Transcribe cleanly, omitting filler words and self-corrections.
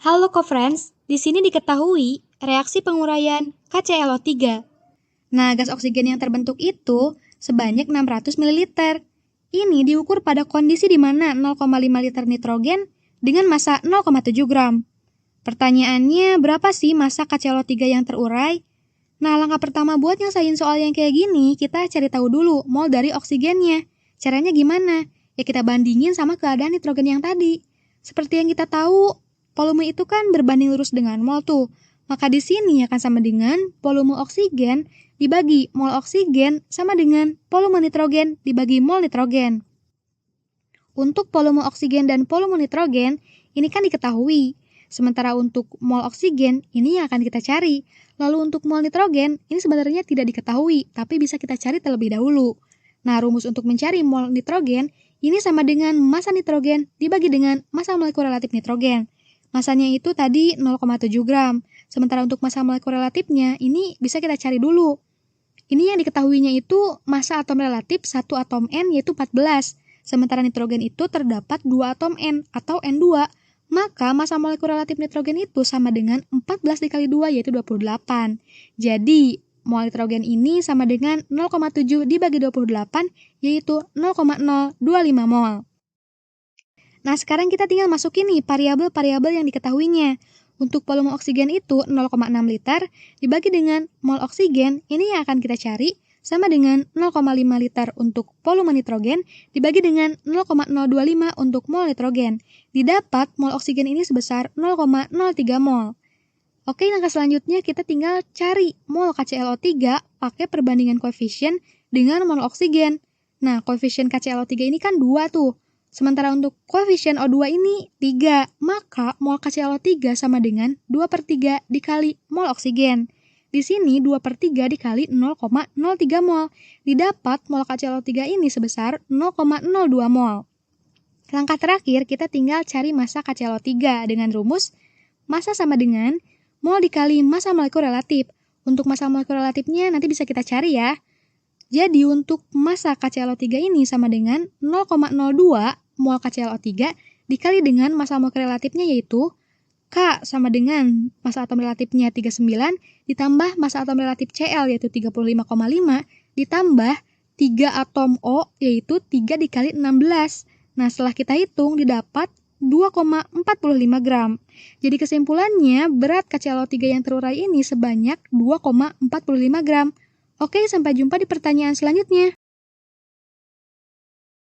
Halo co-friends, di sini diketahui reaksi penguraian KClO3. Nah, gas oksigen yang terbentuk itu sebanyak 600 ml. Ini diukur pada kondisi di mana 0,5 liter nitrogen dengan massa 0,7 gram. Pertanyaannya, berapa sih massa KClO3 yang terurai? Nah, langkah pertama buat nyelesain soal yang kayak gini, kita cari tahu dulu mol dari oksigennya. Caranya gimana? Ya kita bandingin sama keadaan nitrogen yang tadi. Seperti yang kita tahu, volume itu kan berbanding lurus dengan mol tuh. Maka di sini akan sama dengan volume oksigen dibagi mol oksigen sama dengan volume nitrogen dibagi mol nitrogen. Untuk volume oksigen dan volume nitrogen, ini kan diketahui. Sementara untuk mol oksigen, ini yang akan kita cari. Lalu untuk mol nitrogen, ini sebenarnya tidak diketahui, tapi bisa kita cari terlebih dahulu. Nah, rumus untuk mencari mol nitrogen, ini sama dengan massa nitrogen dibagi dengan massa molekul relatif nitrogen. Massanya itu tadi 0,7 gram. Sementara untuk massa molekul relatifnya, ini bisa kita cari dulu. Ini yang diketahuinya itu massa atom relatif 1 atom N yaitu 14. Sementara nitrogen itu terdapat 2 atom N atau N2. Maka massa molekul relatif nitrogen itu sama dengan 14 dikali 2 yaitu 28. Jadi, mol nitrogen ini sama dengan 0,7 dibagi 28 yaitu 0,025 mol. Nah, sekarang kita tinggal masukin nih variabel-variabel yang diketahuinya. Untuk volume oksigen itu 0,6 liter dibagi dengan mol oksigen, ini yang akan kita cari sama dengan 0,5 liter untuk volume nitrogen dibagi dengan 0,025 untuk mol nitrogen. Didapat mol oksigen ini sebesar 0,03 mol. Oke, langkah selanjutnya kita tinggal cari mol KClO3 pakai perbandingan koefisien dengan mol oksigen. Nah, koefisien KClO3 ini kan 2 tuh. Sementara untuk koefisien O2 ini 3, maka mol KClO3 sama dengan 2/3 dikali mol oksigen. Di sini 2/3 dikali 0,03 mol. Didapat mol KClO3 ini sebesar 0,02 mol. Langkah terakhir kita tinggal cari massa KClO3 dengan rumus massa sama dengan mol dikali massa molekul relatif. Untuk massa molekul relatifnya nanti bisa kita cari ya. Jadi untuk massa KClO3 ini sama dengan 0,02 mol KClO3 dikali dengan massa molekul relatifnya yaitu K sama dengan massa atom relatifnya 39 ditambah massa atom relatif Cl yaitu 35,5 ditambah 3 atom O yaitu 3 dikali 16. Nah, setelah kita hitung didapat 2,45 gram. Jadi kesimpulannya berat KClO3 yang terurai ini sebanyak 2,45 gram. Oke, sampai jumpa di pertanyaan selanjutnya.